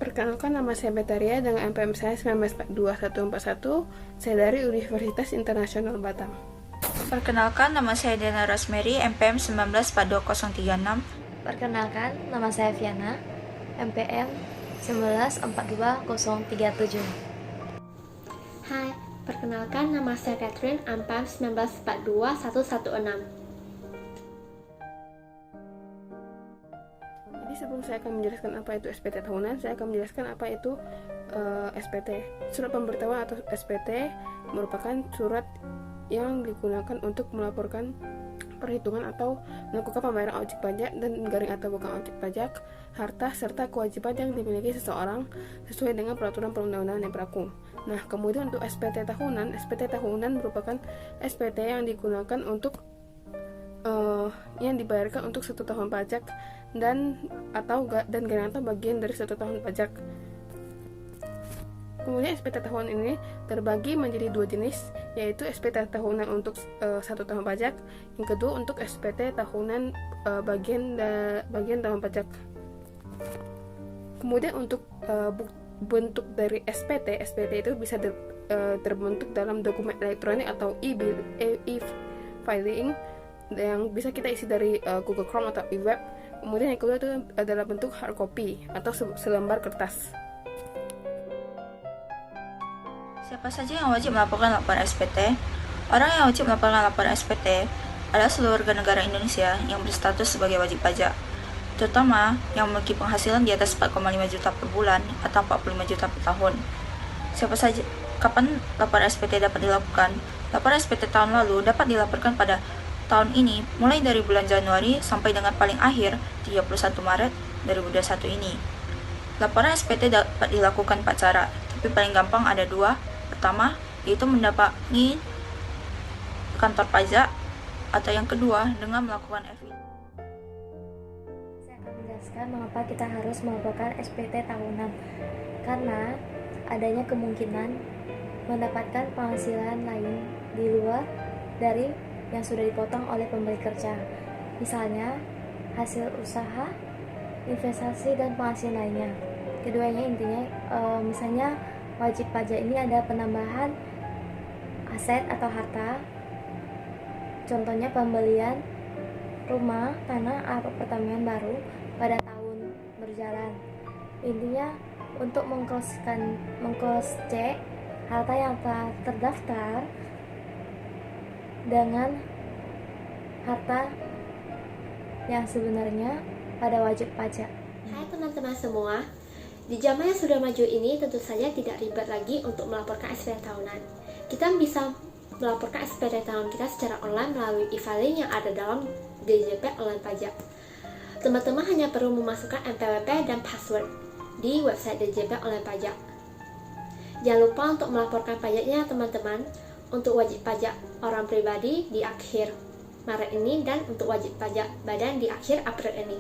Perkenalkan, nama saya Betaria dengan NPM saya 19421141. Saya dari Universitas Internasional Batam. Perkenalkan, nama saya Diana Rosemary, MPM 19421036. Perkenalkan, nama saya Viana, MPM 1942037. Hai, perkenalkan, nama saya Catherine, MPM 1942116. Jadi sebelum saya akan menjelaskan apa itu SPT tahunan, saya akan menjelaskan apa itu SPT. Surat pemberitahuan atau SPT merupakan surat yang digunakan untuk melaporkan perhitungan atau melakukan pembayaran wajib pajak dan garing atau bukan wajib pajak, harta serta kewajiban yang dimiliki seseorang sesuai dengan peraturan perundang-undangan yang berlaku. Nah, kemudian untuk SPT tahunan merupakan SPT yang digunakan untuk yang dibayarkan untuk 1 tahun pajak dan garing atau bagian dari 1 tahun pajak. Kemudian SPT tahunan ini terbagi menjadi 2 jenis, yaitu SPT tahunan untuk 1 tahun pajak, yang kedua untuk SPT tahunan bagian tahun pajak. Kemudian untuk bentuk dari SPT itu bisa terbentuk dalam dokumen elektronik atau e-filing yang bisa kita isi dari Google Chrome atau e-web. Kemudian yang kedua itu adalah bentuk hard copy atau selembar kertas. Siapa saja yang wajib melaporkan laporan SPT? Orang yang wajib melaporkan laporan SPT adalah seluruh warga negara Indonesia yang berstatus sebagai wajib pajak, terutama yang memiliki penghasilan di atas 4,5 juta per bulan atau 45 juta per tahun. Siapa saja? Kapan laporan SPT dapat dilakukan? Laporan SPT tahun lalu dapat dilaporkan pada tahun ini mulai dari bulan Januari sampai dengan paling akhir 31 Maret 2021 ini. Laporan SPT dapat dilakukan 4 cara, tapi paling gampang ada 2. Pertama, yaitu mendatangi kantor pajak, atau yang kedua dengan melakukan FID. Saya akan menjelaskan mengapa kita harus melaporkan SPT tahunan. Karena adanya kemungkinan mendapatkan penghasilan lain di luar dari yang sudah dipotong oleh pemberi kerja. Misalnya, hasil usaha, investasi, dan penghasilan lainnya. Keduanya intinya, misalnya wajib pajak ini ada penambahan aset atau harta, contohnya pembelian rumah, tanah, atau pertanian baru pada tahun berjalan. Intinya untuk mengcross check harta yang telah terdaftar dengan harta yang sebenarnya pada wajib pajak. Hai teman-teman semua, di zaman yang sudah maju ini tentu saja tidak ribet lagi untuk melaporkan SPT tahunan. Kita bisa melaporkan SPT tahunan kita secara online melalui e-filing yang ada dalam DJP Online Pajak. Teman-teman hanya perlu memasukkan NPWP dan password di website DJP Online Pajak. Jangan lupa untuk melaporkan pajaknya teman-teman, untuk wajib pajak orang pribadi di akhir Maret ini dan untuk wajib pajak badan di akhir April ini.